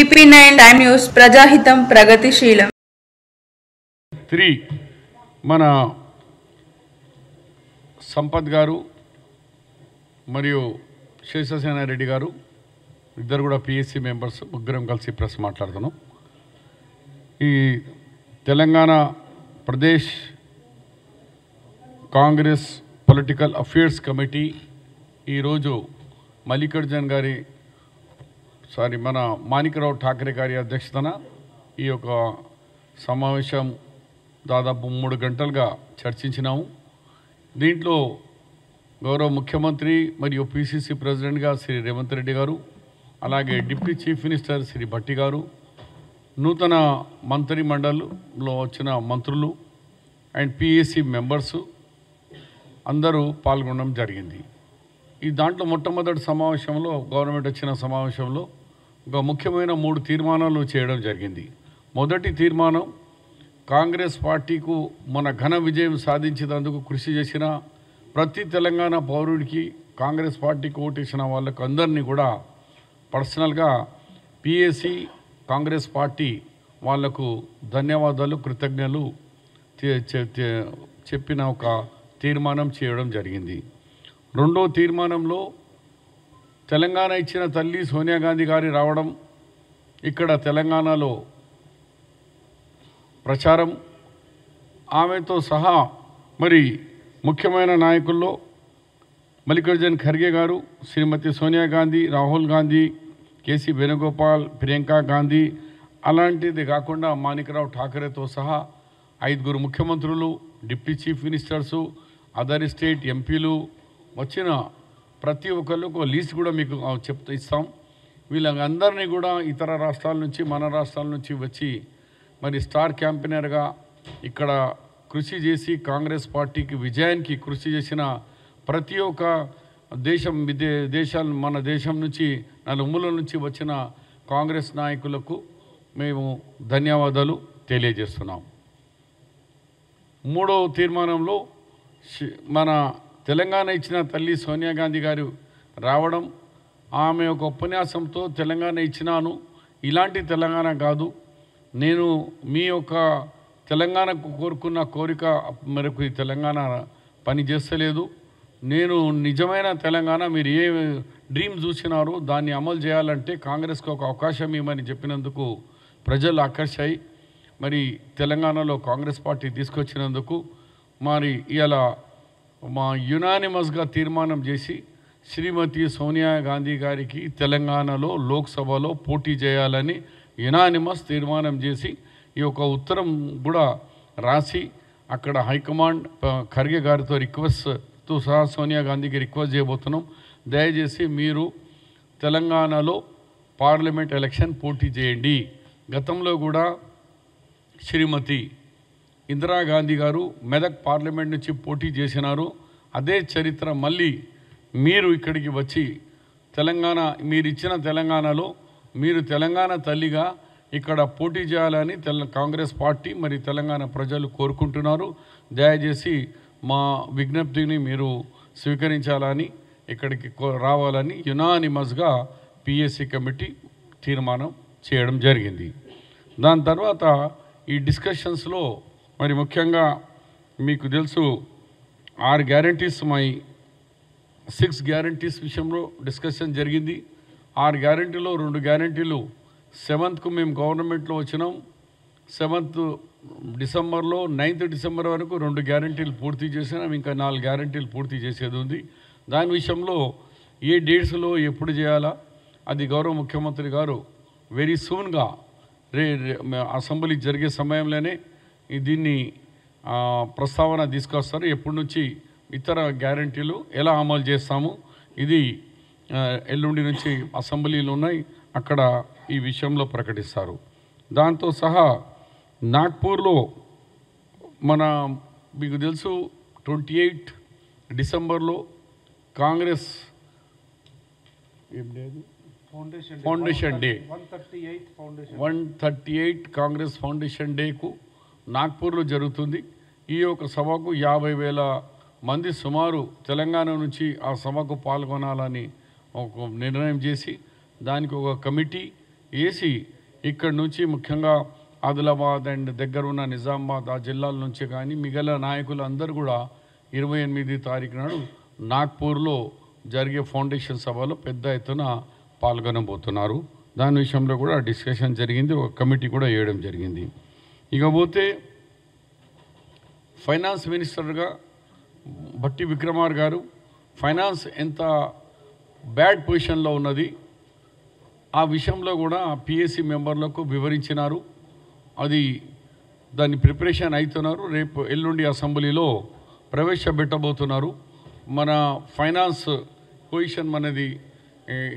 VP9 time news ప్రజాహితం ప్రగతిశీలం 3 మన సంపత్ గారు మరియు శేషసేన రెడ్డి గారు ఇద్దరు కూడా PSC మెంబర్స్ ముగ్గురం కలిసి ప్రెస్ మాట్లాడుతున్నాం. ఈ Telangana Pradesh Congress political affairs committee ఈరోజు మల్లికార్జున్ గారి మన మాణిక్రావు ఠాకరే గారి అధ్యక్షతన ఈ యొక్క సమావేశం దాదాపు 3 గంటలుగా చర్చించినాము. దీంట్లో గౌరవ ముఖ్యమంత్రి మరియు PCC ప్రెసిడెంట్గా శ్రీ రేవంత్ రెడ్డి గారు, అలాగే deputy chief minister Shri Bhatti గారు, నూతన మంత్రి మండలిలో వచ్చిన మంత్రులు అండ్ PSC మెంబర్సు అందరూ పాల్గొనడం జరిగింది. ఈ దాంట్లో మొట్టమొదటి సమావేశంలో గవర్నమెంట్ వచ్చిన సమావేశంలో ఒక ముఖ్యమైన 3 తీర్మానాలు చేయడం జరిగింది. మొదటి తీర్మానం, కాంగ్రెస్ పార్టీకు మన ఘన విజయం సాధించేందుకు కృషి చేసిన ప్రతి తెలంగాణ పౌరుడికి, కాంగ్రెస్ పార్టీకి ఓటేసిన వాళ్ళకు అందరినీ కూడా పర్సనల్గా PSC కాంగ్రెస్ పార్టీ వాళ్లకు ధన్యవాదాలు, కృతజ్ఞతలు చెప్పిన ఒక తీర్మానం చేయడం జరిగింది. రెండో తీర్మానంలో తెలంగాణ ఇచ్చిన తల్లి సోనియా గాంధీ గారి రావడం, ఇక్కడ తెలంగాణలో ప్రచారం, ఆమెతో సహా మరి ముఖ్యమైన నాయకుల్లో మల్లికార్జున్ ఖర్గే గారు, శ్రీమతి సోనియా గాంధీ, రాహుల్ గాంధీ, KC వేణుగోపాల్, ప్రియాంక గాంధీ, అలాంటిది కాకుండా మాణిక్రావు ఠాకరేతో సహా 5 ముఖ్యమంత్రులు, deputy chief ministers, other state ఎంపీలు వచ్చిన ప్రతి ఒక్కరికి ఒక లిస్ట్ కూడా మీకు ఇస్తాం. వీళ్ళందరినీ కూడా ఇతర రాష్ట్రాల నుంచి, మన రాష్ట్రాల నుంచి వచ్చి మరి స్టార్ క్యాంపెయినర్గా ఇక్కడ కృషి చేసి కాంగ్రెస్ పార్టీకి విజయానికి కృషి చేసిన ప్రతి ఒక్క మన దేశం నుంచి నలుమూలల నుంచి వచ్చిన కాంగ్రెస్ నాయకులకు మేము ధన్యవాదాలు తెలియజేస్తున్నాం. మూడవ తీర్మానంలో మన తెలంగాణ ఇచ్చిన తల్లి సోనియా గాంధీ గారు రావడం, ఆమె ఒక ఉపన్యాసంతో తెలంగాణ ఇచ్చినాను, ఇలాంటి తెలంగాణ కాదు, నేను మీ యొక్క తెలంగాణకు కోరుకున్న కోరిక మేరకు ఈ తెలంగాణ పని చేస్తలేదు, నేను నిజమైన తెలంగాణ, మీరు ఏ డ్రీమ్ చూసినారో దాన్ని అమలు చేయాలంటే కాంగ్రెస్కి ఒక అవకాశం ఇవ్వమని చెప్పినందుకు ప్రజలు ఆకర్షాయి. మరి తెలంగాణలో కాంగ్రెస్ పార్టీ తీసుకొచ్చినందుకు మరి ఇలా మా యునానిమస్గా తీర్మానం చేసి శ్రీమతి సోనియా గాంధీ గారికి తెలంగాణలో లోక్సభలో పోటీ చేయాలని యునానిమస్ తీర్మానం చేసి ఈ యొక్క ఉత్తరం కూడా రాసి అక్కడ హైకమాండ్ ఖర్గే గారితో రిక్వెస్ట్తో సహా సోనియా గాంధీకి రిక్వెస్ట్ చేయబోతున్నాం, దయచేసి మీరు తెలంగాణలో పార్లమెంట్ ఎలక్షన్ పోటీ చేయండి. గతంలో కూడా శ్రీమతి ఇందిరాగాంధీ గారు మెదక్ పార్లమెంట్ నుంచి పోటీ చేసినారు. అదే చరిత్ర మళ్ళీ మీరు ఇక్కడికి వచ్చి తెలంగాణ, మీరు ఇచ్చిన తెలంగాణలో మీరు తెలంగాణ తల్లిగా ఇక్కడ పోటీ చేయాలని కాంగ్రెస్ పార్టీ మరి తెలంగాణ ప్రజలు కోరుకుంటున్నారు. దయచేసి మా విజ్ఞప్తిని మీరు స్వీకరించాలని, ఇక్కడికి రావాలని యునానిమస్గా PSC కమిటీ తీర్మానం చేయడం జరిగింది. దాని తర్వాత ఈ డిస్కషన్స్లో మరి ముఖ్యంగా మీకు తెలుసు 6 గ్యారంటీస్, 6 గ్యారంటీస్ విషయంలో డిస్కషన్ జరిగింది. 6 గ్యారంటీలో 2 గ్యారంటీలు 7th మేము గవర్నమెంట్లో వచ్చినాం. 7th డిసెంబర్లో 9th డిసెంబర్ వరకు 2 గ్యారంటీలు పూర్తి చేసినాం. ఇంకా 4 గ్యారంటీలు పూర్తి చేసేది ఉంది. దాని విషయంలో ఏ డేట్స్లో ఎప్పుడు చేయాలా అది గౌరవ ముఖ్యమంత్రి గారు వెరీ సూన్గా అసెంబ్లీ జరిగే సమయంలోనే దీన్ని ప్రస్తావన తీసుకొస్తారు. ఎప్పటి నుంచి ఇతర గ్యారంటీలు ఎలా అమలు చేస్తాము, ఇది ఎల్లుండి నుంచి అసెంబ్లీలు ఉన్నాయి, అక్కడ ఈ విషయంలో ప్రకటిస్తారు. దాంతో సహా నాగ్పూర్లో మీకు తెలుసు 28 డిసెంబర్లో Congress foundation day 138 Congress foundation డేకు నాగ్పూర్లో జరుగుతుంది. ఈ యొక్క సభకు 50,000 మంది సుమారు తెలంగాణ నుంచి ఆ సభకు పాల్గొనాలని ఒక నిర్ణయం చేసి దానికి ఒక కమిటీ వేసి ఇక్కడి నుంచి ముఖ్యంగా ఆదిలాబాద్ అండ్ దగ్గర ఉన్న నిజామాబాద్ ఆ జిల్లాల నుంచి కానీ మిగిలిన నాయకులు అందరూ కూడా 28 తారీఖు నాడు నాగ్పూర్లో జరిగే ఫౌండేషన్ సభలో పెద్ద ఎత్తున పాల్గొనబోతున్నారు. దాని విషయంలో కూడా డిస్కషన్ జరిగింది, ఒక కమిటీ కూడా వేయడం జరిగింది. ఇకపోతే ఫైనాన్స్ మినిస్టర్గా భట్టి విక్రమార్ గారు ఫైనాన్స్ ఎంత బ్యాడ్ పొజిషన్లో ఉన్నది ఆ విషయంలో కూడా పిఎస్సి మెంబర్లకు వివరించినారు. అది దాన్ని ప్రిపరేషన్ అవుతున్నారు. రేపు ఎల్లుండి అసెంబ్లీలో ప్రవేశపెట్టబోతున్నారు. మన ఫైనాన్స్ పొజిషన్ మనది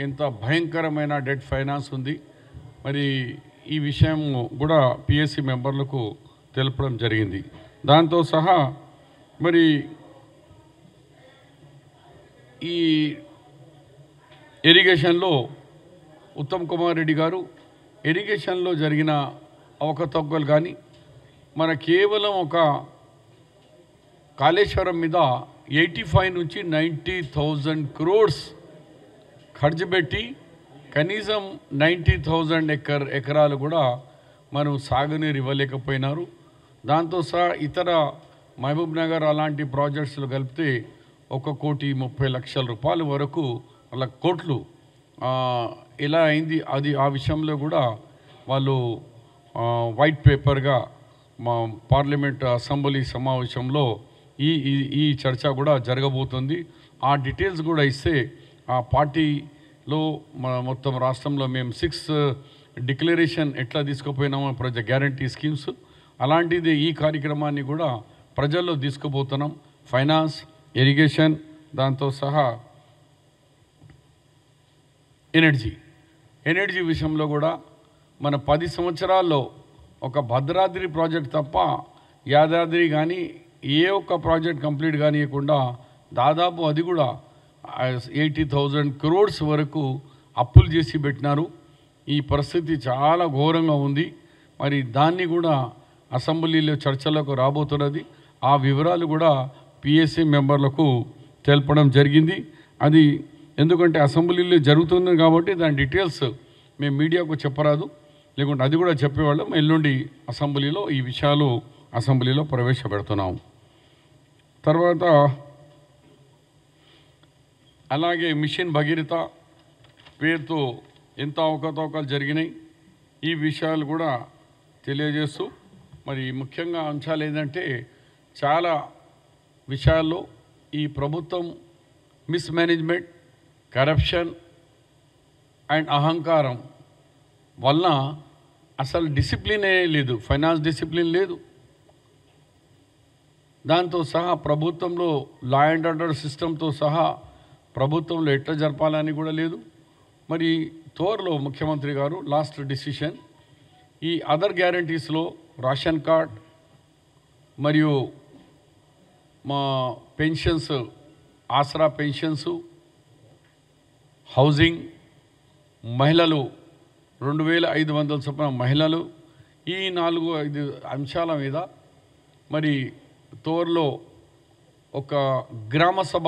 ఎంత భయంకరమైన డెట్ ఫైనాన్స్ ఉంది. మరి ఈ విషయం కూడా పిఎస్సి మెంబర్లకు తెలపడం జరిగింది. దాంతో సహా మరి ఈ ఇరిగేషన్లో ఉత్తమ్ కుమార్ రెడ్డి గారు ఇరిగేషన్లో జరిగిన అవకతవకలు కానీ మన కేవలం ఒక కాళేశ్వరం మీద 85 నుంచి 90,000 crores ఖర్చు పెట్టి కనీసం 90,000 ఎకరాలు కూడా మనం సాగునీరు ఇవ్వలేకపోయినారు. దాంతో సహా ఇతర మహబూబ్ నగర్ అలాంటి ప్రాజెక్ట్స్లు కలిపితే 1,30,00,000 రూపాయల వరకు వాళ్ళ కోట్లు ఇలా అయింది. అది ఆ విషయంలో కూడా వాళ్ళు వైట్ పేపర్గా మా పార్లమెంట్ అసెంబ్లీ సమావేశంలో ఈ చర్చ కూడా జరగబోతుంది. ఆ డీటెయిల్స్ కూడా ఇస్తే ఆ పార్టీలో మొత్తం రాష్ట్రంలో మేము 6 డిక్లరేషన్ ఎట్లా తీసుకుపోయినామో ప్రాజెక్ట్ గ్యారంటీ స్కీమ్స్ అలాంటిది ఈ కార్యక్రమాన్ని కూడా ప్రజల్లో తీసుకుపోతున్నాం. ఫైనాన్స్, ఇరిగేషన్, దాంతో సహా ఎనర్జీ విషయంలో కూడా మన 10 సంవత్సరాల్లో ఒక భద్రాద్రి ప్రాజెక్ట్ తప్ప యాదాద్రి కానీ ఏ ఒక్క ప్రాజెక్ట్ కంప్లీట్ కానియకుండా దాదాపు అది కూడా 80,000 crores వరకు అప్పులు చేసి పెట్టినారు. ఈ పరిస్థితి చాలా ఘోరంగా ఉంది. మరి దాన్ని కూడా అసెంబ్లీలో చర్చలకు రాబోతున్నది. ఆ వివరాలు కూడా పిఎస్సి మెంబర్లకు తెలపడం జరిగింది. అది ఎందుకంటే అసెంబ్లీలో జరుగుతుంది కాబట్టి దాని డీటెయిల్స్ మేము మీడియాకు చెప్పరాదు, లేకుంటే అది కూడా చెప్పేవాళ్ళం. ఎల్లుండి అసెంబ్లీలో ఈ విషయాలు అసెంబ్లీలో ప్రవేశపెడుతున్నాం. తర్వాత అలాగే మిషన్ భగీరథ పేరుతో ఎంత అవకతవకలు జరిగినాయి ఈ విషయాలు కూడా తెలియజేస్తూ మరి ముఖ్యంగా అంశాలు ఏంటంటే చాలా విషయాల్లో ఈ ప్రభుత్వం మిస్మేనేజ్మెంట్, కరప్షన్ అండ్ అహంకారం వలన అసలు డిసిప్లినే లేదు, ఫైనాన్స్ డిసిప్లిన్ లేదు. దాంతో సహా ప్రభుత్వంలో లా అండ్ ఆర్డర్ సిస్టంతో సహా ప్రభుత్వంలో ఎట్లా జరపాలని కూడా లేదు. మరి త్వరలో ముఖ్యమంత్రి గారు లాస్ట్ డిసిషన్ ఈ అదర్ గ్యారంటీస్లో రేషన్ కార్డ్ మరియు మా పెన్షన్స్, ఆసరా పెన్షన్స్, హౌసింగ్, మహిళలు 2,500 చొప్పున మహిళలు, ఈ 4-5 అంశాల మీద మరి త్వరలో ఒక గ్రామ సభ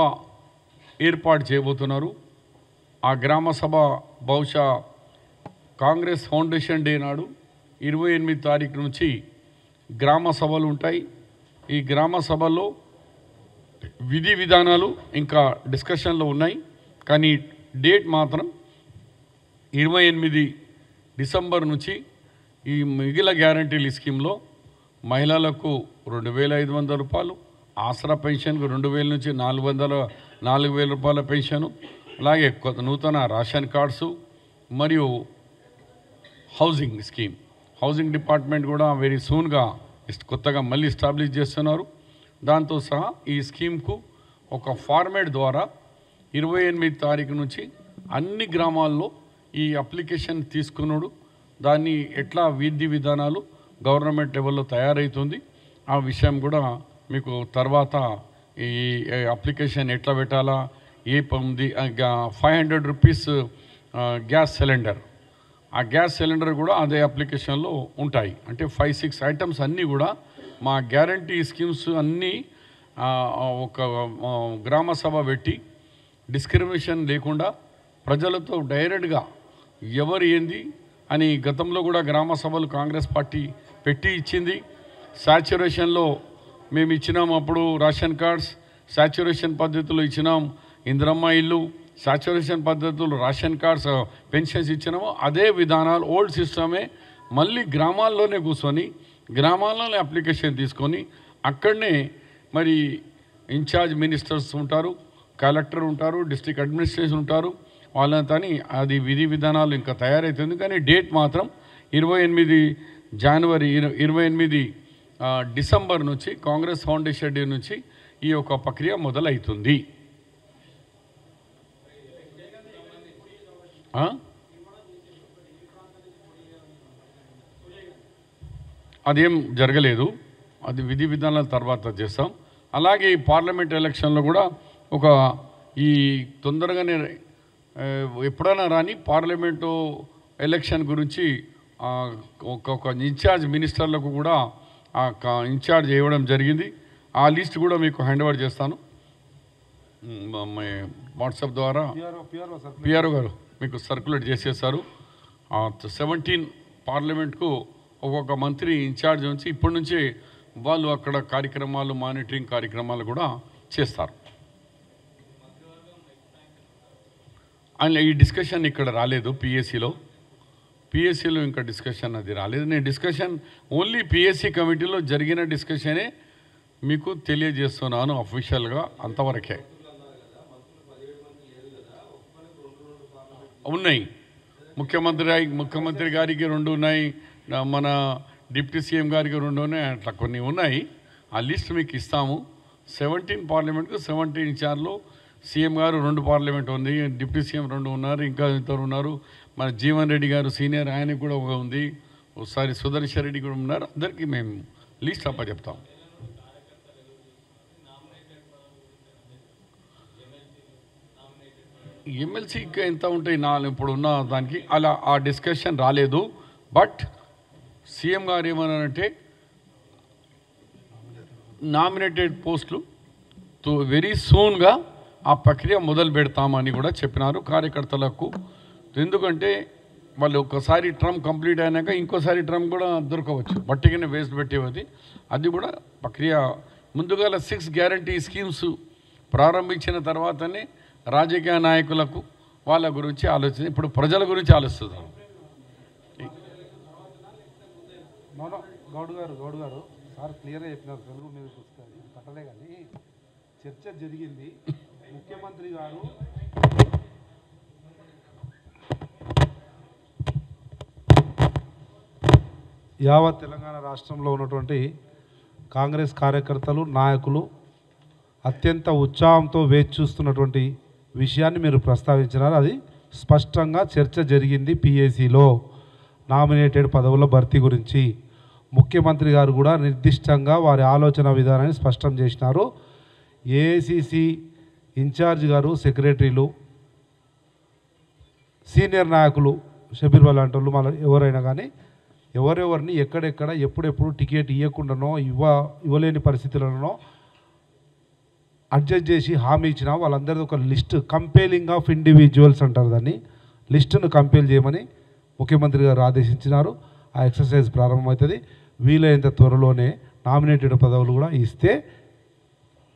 ఏర్పాటు చేయబోతున్నారు. ఆ గ్రామ సభ బహుశా కాంగ్రెస్ ఫౌండేషన్ డే నాడు 28 తారీఖు నుంచి గ్రామ సభలు ఉంటాయి. ఈ గ్రామ సభలో విధి విధానాలు ఇంకా డిస్కషన్లో ఉన్నాయి. కానీ డేట్ మాత్రం 28 డిసెంబర్ నుంచి ఈ మిగిలిన గ్యారంటీల స్కీమ్లో మహిళలకు 2,500 రూపాయలు, ఆసరా పెన్షన్కు 2,000 నుంచి 4,000 రూపాయల పెన్షను, అలాగే నూతన రేషన్ కార్డ్సు మరియు హౌసింగ్ స్కీమ్. హౌసింగ్ డిపార్ట్మెంట్ కూడా వెరీ సూన్గా కొత్తగా మళ్ళీ ఎస్టాబ్లిష్ చేస్తున్నారు. దాంతో సహా ఈ స్కీమ్కు ఒక ఫార్మేట్ ద్వారా 28 తారీఖు నుంచి అన్ని గ్రామాల్లో ఈ అప్లికేషన్ తీసుకున్నాడు. దాన్ని ఎట్లా విధి విధానాలు గవర్నమెంట్ లెవెల్లో తయారవుతుంది ఆ విషయం కూడా మీకు తర్వాత ఈ అప్లికేషన్ ఎట్లా పెట్టాలా, ఏ ఉంది 500 రూపీస్ గ్యాస్ సిలిండర్, ఆ గ్యాస్ సిలిండర్ కూడా అదే అప్లికేషన్లో ఉంటాయి. అంటే 5-6 ఐటమ్స్ అన్నీ కూడా మా గ్యారంటీ స్కీమ్స్ అన్నీ ఒక గ్రామ సభ పెట్టి డిస్క్రిమినేషన్ లేకుండా ప్రజలతో డైరెక్ట్గా ఎవరు ఏంది అని గతంలో కూడా గ్రామ సభలు కాంగ్రెస్ పార్టీ పెట్టి ఇచ్చింది. సాచ్యురేషన్లో మేము ఇచ్చినాం, అప్పుడు రేషన్ కార్డ్స్ సాచ్యురేషన్ పద్ధతిలో ఇచ్చినాం, ఇందిరమ్మ ఇల్లు సాచ్యురేషన్ పద్ధతులు రేషన్ కార్డ్స్ పెన్షన్స్ ఇచ్చినాము. అదే విధానాలు ఓల్డ్ సిస్టమే మళ్ళీ గ్రామాల్లోనే కూర్చొని గ్రామాల్లోనే అప్లికేషన్ తీసుకొని అక్కడనే మరి ఇన్ఛార్జ్ మినిస్టర్స్ ఉంటారు, కలెక్టర్ ఉంటారు, డిస్ట్రిక్ట్ అడ్మినిస్ట్రేషన్ ఉంటారు, వాళ్ళంతా అది విధి విధానాలు ఇంకా తయారవుతుంది. కానీ డేట్ మాత్రం 28 జనవరి 28 డిసెంబర్ నుంచి కాంగ్రెస్ ఫౌండేషన్ డే నుంచి ఈ యొక్క ప్రక్రియ మొదలవుతుంది. అదేం జరగలేదు, అది విధి విధానాల తర్వాత చేస్తాం. అలాగే ఈ పార్లమెంట్ ఎలక్షన్లో కూడా ఒక ఈ తొందరగానే ఎప్పుడైనా రాని పార్లమెంటు ఎలక్షన్ గురించి ఒక ఇన్ఛార్జ్ మినిస్టర్లకు కూడా ఇన్ఛార్జ్ ఇవ్వడం జరిగింది. ఆ లిస్ట్ కూడా మీకు హ్యాండ్ ఓవర్ చేస్తాను వాట్సాప్ ద్వారా. పిఆర్ఓ గారు మీకు సర్క్యులేట్ చేసేస్తారు. 17 పార్లమెంట్కు ఒక్కొక్క మంత్రి ఇన్ఛార్జ్ నుంచి ఇప్పటి నుంచే వాళ్ళు అక్కడ కార్యక్రమాలు మానిటరింగ్ కార్యక్రమాలు కూడా చేస్తారు. అండ్ ఈ డిస్కషన్ ఇక్కడ రాలేదు, పిఎస్సిలో ఇంకా డిస్కషన్ అది రాలేదు. నేను డిస్కషన్ ఓన్లీ పిఎస్సి కమిటీలో జరిగిన డిస్కషనే మీకు తెలియజేస్తున్నాను అఫీషియల్గా, అంతవరకే ఉన్నాయి. ముఖ్యమంత్రి గారికి 2 ఉన్నాయి, మన డిప్యూటీ సీఎం గారికి 2 ఉన్నాయి, అట్లా కొన్ని ఉన్నాయి. ఆ లిస్ట్ మీకు ఇస్తాము. 17 పార్లమెంట్కు 17 ఇన్ఛార్జ్లో సీఎం గారు 2 పార్లమెంట్ ఉంది, డిప్యూటీ సీఎం 2 ఉన్నారు, ఇంకా ఇద్దరు ఉన్నారు. మన జీవన్ రెడ్డి గారు సీనియర్, ఆయనకు కూడా ఒక ఉంది, ఒకసారి సుదర్శన్ రెడ్డి కూడా ఉన్నారు. అందరికీ మేము లిస్ట్ చెప్తాం. ఎమ్మెల్సీకి ఎంత ఉంటాయి ఇప్పుడు ఉన్న దానికి అలా ఆ డిస్కషన్ రాలేదు. బట్ సీఎం గారు ఏమన్నారంటే నామినేటెడ్ పోస్టులు వెరీ సూన్గా ఆ ప్రక్రియ మొదలు పెడతామని కూడా చెప్పినారు కార్యకర్తలకు. ఎందుకంటే వాళ్ళు ఒక్కసారి టర్మ్ కంప్లీట్ అయినాక ఇంకోసారి టర్మ్ కూడా దొరకవచ్చు, బట్టిగానే వేస్ట్ పెట్టేది. అది కూడా ప్రక్రియ ముందుగా 6 గ్యారంటీ స్కీమ్స్ ప్రారంభించిన తర్వాతనే రాజకీయ నాయకులకు వాళ్ళ గురించి ఆలోచన, ఇప్పుడు ప్రజల గురించి ఆలోచిస్తున్నారు. గౌడ్ గారు సార్ క్లియర్గా చెప్పినారు, తెలుగు మీద పట్టలే కానీ చర్చ జరిగింది. ముఖ్యమంత్రి గారు యావత్ తెలంగాణ రాష్ట్రంలో ఉన్నటువంటి కాంగ్రెస్ కార్యకర్తలు నాయకులు అత్యంత ఉత్సాహంతో వేచి చూస్తున్నటువంటి విషయాన్ని మీరు ప్రస్తావించినారు. అది స్పష్టంగా చర్చ జరిగింది. పిఎస్సిలో నామినేటెడ్ పదవుల భర్తీ గురించి ముఖ్యమంత్రి గారు కూడా నిర్దిష్టంగా వారి ఆలోచన విధానాన్ని స్పష్టం చేసినారు. ఏఐసిసి ఇన్ఛార్జ్ గారు, సెక్రటరీలు, సీనియర్ నాయకులు, షబీర్ వాళ్ళ అంటూ మళ్ళీ ఎవరైనా కానీ ఎవరెవరిని ఎక్కడెక్కడ ఎప్పుడెప్పుడు టికెట్ ఇవ్వకుండానో ఇవ్వలేని పరిస్థితులలోనో అడ్జస్ట్ చేసి హామీ ఇచ్చిన వాళ్ళందరిది ఒక లిస్ట్, కంపేలింగ్ ఆఫ్ ఇండివిజువల్స్ అంటారు దాన్ని, లిస్టును కంపేల్ చేయమని ముఖ్యమంత్రి గారు ఆదేశించినారు. ఆ ఎక్సర్సైజ్ ప్రారంభమవుతుంది. వీలైనంత త్వరలోనే నామినేటెడ్ పదవులు కూడా ఇస్తే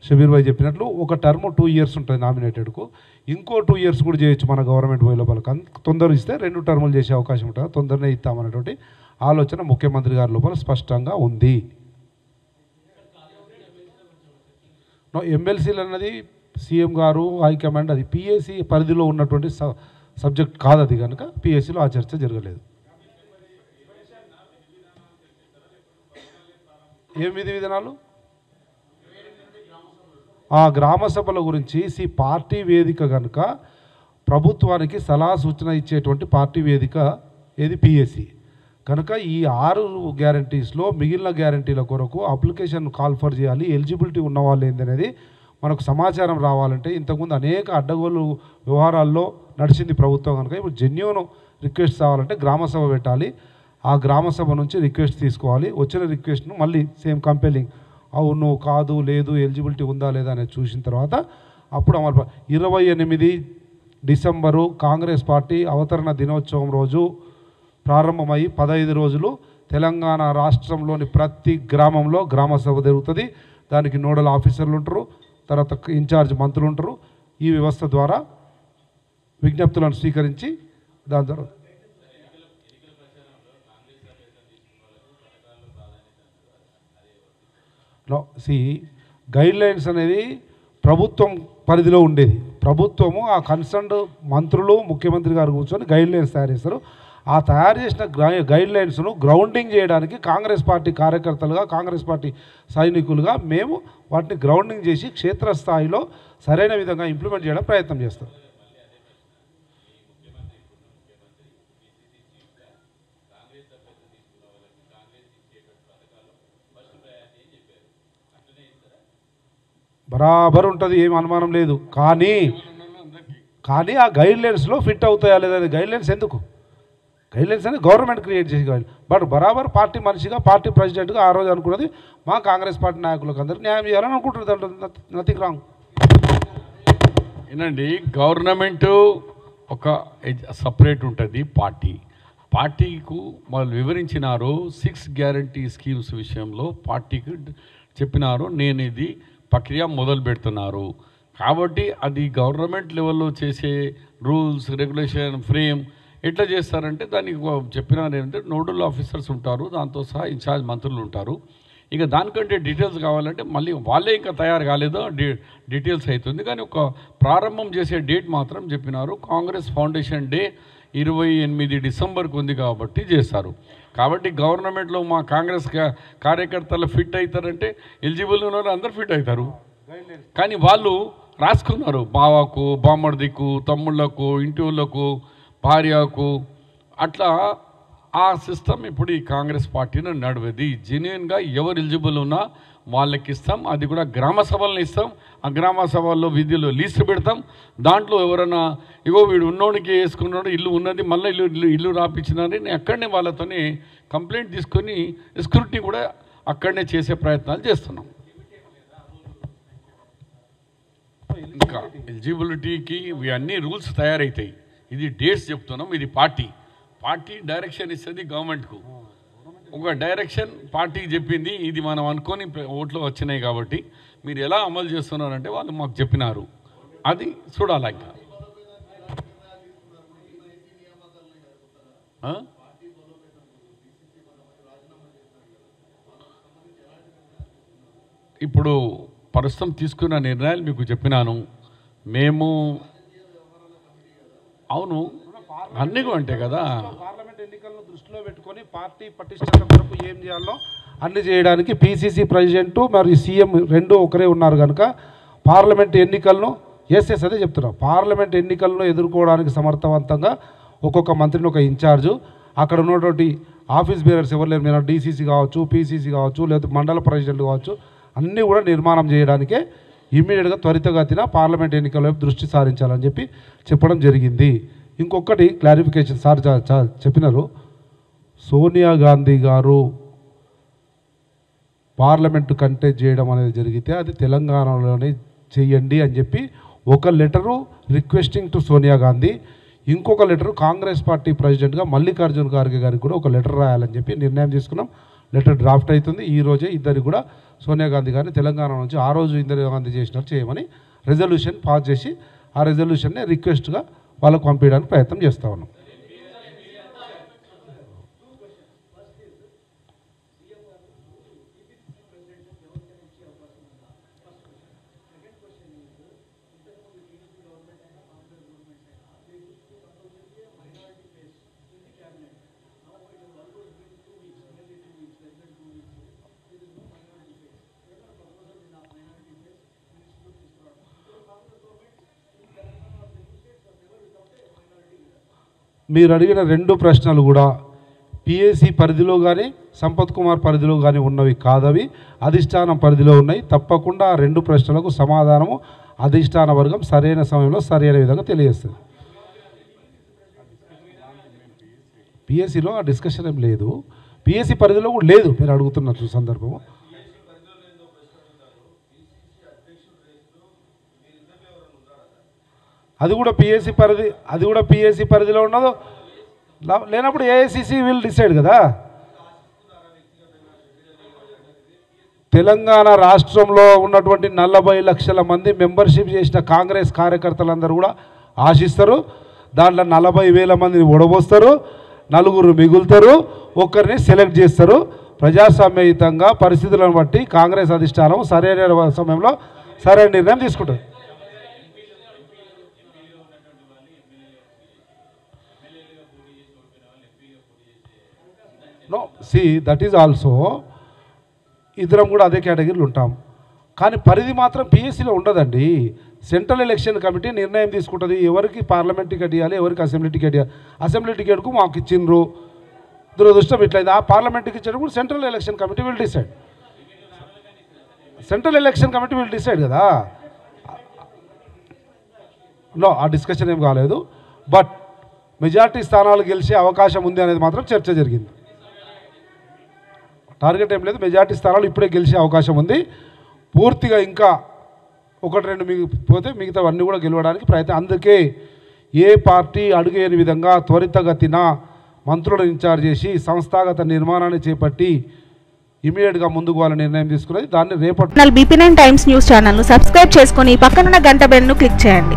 షబీర్ భాయ్ చెప్పినట్లు ఒక టర్మ్ 2 ఇయర్స్ ఉంటుంది నామినేటెడ్కు, ఇంకో 2 ఇయర్స్ కూడా చేయొచ్చు మన గవర్నమెంట్ పోయే లోపల. తొందర ఇస్తే 2 టర్ములు చేసే అవకాశం ఉంటుంది, తొందరనే ఇస్తామనేటువంటి ఆలోచన ముఖ్యమంత్రి గారి లోపల స్పష్టంగా ఉంది. ఎమ్మెల్సీలు అన్నది సీఎం గారు హైకమాండ్, అది పిఎస్సి పరిధిలో ఉన్నటువంటి సబ్జెక్ట్ కాదు. అది కనుక పిఎస్సిలో ఆ చర్చ జరగలేదు. ఏం విధి విధానాలు? ఆ గ్రామ సభల గురించి పార్టీ వేదిక కనుక ప్రభుత్వానికి సలహా సూచన ఇచ్చేటువంటి పార్టీ వేదిక ఏది? పిఎస్సి. కనుక ఈ 6 గ్యారంటీస్లో మిగిలిన గ్యారంటీల కొరకు అప్లికేషన్ కాల్ ఫర్ చేయాలి. ఎలిజిబిలిటీ ఉన్నవాళ్ళు ఏందనేది మనకు సమాచారం రావాలంటే ఇంతకుముందు అనేక అడ్డగోలు వ్యవహారాల్లో నడిచింది ప్రభుత్వం. కనుక ఇప్పుడు జెన్యూన్ రిక్వెస్ట్ రావాలంటే గ్రామసభ పెట్టాలి. ఆ గ్రామసభ నుంచి రిక్వెస్ట్ తీసుకోవాలి. వచ్చిన రిక్వెస్ట్ను మళ్ళీ సేమ్ కంపెలింగ్ అవును కాదు లేదు ఎలిజిబిలిటీ ఉందా లేదా అనేది చూసిన తర్వాత అప్పుడు అమలు. 28 డిసెంబరు కాంగ్రెస్ పార్టీ అవతరణ దినోత్సవం రోజు ప్రారంభమై 15 రోజులు తెలంగాణ రాష్ట్రంలోని ప్రతి గ్రామంలో గ్రామ సభ జరుగుతుంది. దానికి నోడల్ ఆఫీసర్లు ఉంటారు, తర్వాత ఇన్ఛార్జ్ మంత్రులు ఉంటారు. ఈ వ్యవస్థ ద్వారా విజ్ఞప్తులను స్వీకరించి దాని ద్వారా గైడ్లైన్స్ అనేది ప్రభుత్వం పరిధిలో ఉండేది. ప్రభుత్వము ఆ కన్సర్న్డ్ మంత్రులు ముఖ్యమంత్రి గారు కూర్చొని గైడ్లైన్స్ తయారు చేస్తారు. ఆ తయారు చేసిన గైడ్లైన్స్ను గ్రౌండింగ్ చేయడానికి కాంగ్రెస్ పార్టీ కార్యకర్తలుగా, కాంగ్రెస్ పార్టీ సైనికులుగా మేము వాటిని గ్రౌండింగ్ చేసి క్షేత్రస్థాయిలో సరైన విధంగా ఇంప్లిమెంట్ చేయడం ప్రయత్నం చేస్తాం. బరాబర్ ఉంటుంది, ఏం అనుమానం లేదు. కానీ ఆ గైడ్లైన్స్లో ఫిట్ అవుతాయా లేదా? గైడ్లైన్స్ ఎందుకు? గైడ్లైన్స్ అనేది గవర్నమెంట్ క్రియేట్ చేసి గైడ్. బట్ బరాబర్ పార్టీ మనిషిగా, పార్టీ ప్రెసిడెంట్గా ఆ రోజు అనుకున్నది మా కాంగ్రెస్ పార్టీ నాయకులకు అందరికీ న్యాయం చేయాలని అనుకుంటున్నారు. Nothing wrong. ఏనండి, గవర్నమెంటు ఒక సపరేట్ ఉంటుంది, పార్టీకు వాళ్ళు వివరించినారు. 6 గ్యారంటీ స్కీమ్స్ విషయంలో పార్టీకి చెప్పినారు, నేను ఇది ప్రక్రియ మొదలు పెడుతున్నారు. కాబట్టి అది గవర్నమెంట్ లెవెల్లో చేసే రూల్స్ రెగ్యులేషన్ ఫ్రేమ్ ఎట్లా చేస్తారంటే దానికి చెప్పినారు ఏంటంటే నోడల్ ఆఫీసర్స్ ఉంటారు, దాంతో సహా ఇన్ఛార్జ్ మంత్రులు ఉంటారు. ఇక దానికంటే డీటెయిల్స్ కావాలంటే మళ్ళీ వాళ్ళే ఇంకా తయారు కాలేదో డీటెయిల్స్ అవుతుంది. కానీ ఒక ప్రారంభం చేసే డేట్ మాత్రం చెప్పినారు. కాంగ్రెస్ ఫౌండేషన్ డే 28 డిసెంబర్కి ఉంది కాబట్టి చేస్తారు. కాబట్టి గవర్నమెంట్లో మా కాంగ్రెస్ కార్యకర్తలు ఫిట్ అవుతారంటే ఎలిజిబుల్ ఉన్న అందరు ఫిట్ అవుతారు. కానీ వాళ్ళు రాసుకున్నారు బావకు, బామ్మడిదికు, తమ్ముళ్లకు, ఇంటి వాళ్ళకు, భార్యకు, అట్లా ఆ సిస్టమ్ ఇప్పుడు ఈ కాంగ్రెస్ పార్టీని నడివేది. జెన్యున్గా ఎవరు ఎలిజిబుల్ ఉన్నా వాళ్ళకి ఇస్తాం. అది కూడా గ్రామ సభలను ఇస్తాం. ఆ గ్రామ సభల్లో విధులు లీస్ట్ పెడతాం. దాంట్లో ఎవరైనా ఇగో వీడు ఉన్నోడికి వేసుకున్నాడు, ఇల్లు ఉన్నది, మళ్ళీ ఇల్లు రాపించినారని అక్కడనే వాళ్ళతోని కంప్లైంట్ తీసుకొని స్క్రూటినీ కూడా అక్కడనే చేసే ప్రయత్నాలు చేస్తున్నాం. ఇంకా ఎలిజిబిలిటీకి ఇవి అన్ని రూల్స్ తయారవుతాయి. ఇది డేట్స్ చెప్తున్నాం. ఇది పార్టీ డైరెక్షన్ ఇస్తుంది గవర్నమెంట్కు. ఒక డైరెక్షన్ పార్టీకి చెప్పింది, ఇది మనం అనుకొని ఓట్లు వచ్చినాయి కాబట్టి మీరు ఎలా అమలు చేస్తున్నారంటే వాళ్ళు మాకు చెప్పినారు. అది చూడాలి. ఇంకా ఇప్పుడు ప్రస్తుతం తీసుకున్న నిర్ణయాలు మీకు చెప్పినాను. మేము అవును అన్నీ అంటే కదా, పార్లమెంట్ ఎన్నికలను దృష్టిలో పెట్టుకొని పార్టీ పటిష్టత కొరకు ఏం చేయాలో అన్ని చేయడానికి పిసిసి ప్రెసిడెంట్ మరియు సీఎం రెండు ఒకరే ఉన్నారు కనుక పార్లమెంట్ ఎన్నికలను అదే చెప్తున్నాం, పార్లమెంట్ ఎన్నికలను ఎదుర్కోవడానికి సమర్థవంతంగా ఒక్కొక్క మంత్రిని ఒక ఇన్ఛార్జు, అక్కడ ఉన్నటువంటి ఆఫీస్ బేరర్స్ ఎవరు లేరు, మీరు డీసీసీ కావచ్చు, పీసీసీ కావచ్చు, లేదా మండల ప్రెసిడెంట్ కావచ్చు, అన్నీ కూడా నిర్మాణం చేయడానికే ఇమ్మీడియట్గా త్వరితగతిన పార్లమెంట్ ఎన్నికల వైపు దృష్టి సారించాలని చెప్పి చెప్పడం జరిగింది. ఇంకొకటి క్లారిఫికేషన్ సార్ చెప్పినారు, సోనియా గాంధీ గారు పార్లమెంటు కంటెస్ట్ చేయడం అనేది జరిగితే అది తెలంగాణలోనే చేయండి అని చెప్పి ఒక letter requesting to Sonia Gandhi, ఇంకొక లెటరు కాంగ్రెస్ పార్టీ ప్రెసిడెంట్గా మల్లికార్జున ఖార్గే గారికి కూడా ఒక లెటర్ రాయాలని చెప్పి నిర్ణయం తీసుకున్నాం. లెటర్ డ్రాఫ్ట్ అవుతుంది. ఈరోజే ఇద్దరికి కూడా సోనియా గాంధీ గారిని తెలంగాణ నుంచి ఆ రోజు ఇందిరాగాంధీ చేసినట్టు చేయమని రెజల్యూషన్ పాస్ చేసి ఆ రెజల్యూషన్ని రిక్వెస్ట్గా వాళ్ళకు పంపించడానికి ప్రయత్నం చేస్తూ ఉన్నాం. మీరు అడిగిన రెండు ప్రశ్నలు కూడా పిఎస్సి పరిధిలో కానీ సంపత్ కుమార్ పరిధిలో కానీ ఉన్నవి కాదవి అధిష్టానం పరిధిలో ఉన్నాయి. తప్పకుండా ఆ రెండు ప్రశ్నలకు సమాధానము అధిష్టాన వర్గం సరైన సమయంలో సరైన విధంగా తెలియజేస్తుంది. పిఎస్సిలో ఆ డిస్కషన్ ఏం లేదు, పిఎస్సి పరిధిలో కూడా లేదు. మీరు అడుగుతున్న సందర్భము అది కూడా పిఎస్సి పరిధిలో ఉన్నదో లేనప్పుడు ఏఐసిసి విల్ డిసైడ్ కదా. తెలంగాణ రాష్ట్రంలో ఉన్నటువంటి 40 లక్షల మంది మెంబర్షిప్ చేసిన కాంగ్రెస్ కార్యకర్తలందరూ కూడా ఆశిస్తారు. దాంట్లో 40,000 మందిని ఓడబోస్తారు, 4 మిగులుతారు, ఒక్కరిని సెలెక్ట్ చేస్తారు. ప్రజాస్వామ్యయుతంగా పరిస్థితులను బట్టి కాంగ్రెస్ అధిష్టానం సరైన సమయంలో సరైన నిర్ణయం తీసుకుంటుంది. No see that is also ఇద్దరం కూడా అదే కేటగిరీలు ఉంటాం. కానీ పరిధి మాత్రం పిఎస్సిలో ఉండదండి. సెంట్రల్ ఎలక్షన్ కమిటీ నిర్ణయం తీసుకుంటుంది ఎవరికి పార్లమెంట్ టికెట్ ఇవ్వాలి, ఎవరికి అసెంబ్లీ టికెట్ ఇవ్వాలి. అసెంబ్లీ టికెట్కు మాకు ఇచ్చిండ్రు, దురదృష్టం ఇట్లయింది. ఆ పార్లమెంట్కి ఇచ్చేటప్పుడు central election committee will decide. Central election committee will decide కదా. నో ఆ డిస్కషన్ ఏం కాలేదు. బట్ మెజార్టీ స్థానాలు గెలిచే అవకాశం ఉంది అనేది మాత్రం చర్చ జరిగింది. టార్గెట్ ఏం లేదు, మెజార్టీ స్థానాలు ఇప్పుడే గెలిచే అవకాశం ఉంది. పూర్తిగా ఇంకా 1-2 మిగిలిపోతే మిగతావన్నీ కూడా గెలవడానికి ప్రయత్నం. అందుకే ఏ పార్టీ అడుగేయని విధంగా త్వరితగతిన మంత్రులను ఇన్ఛార్జ్ చేసి సంస్థాగత నిర్మాణాన్ని చేపట్టి ఇమీడియట్గా ముందుకు వాళ్ళ నిర్ణయం తీసుకున్నది. దాన్ని రేపటి BP9 టైమ్స్ న్యూస్ ఛానల్ను సబ్స్క్రైబ్ చేసుకొని పక్కనున్న గంట బెల్ను క్లిక్ చేయండి.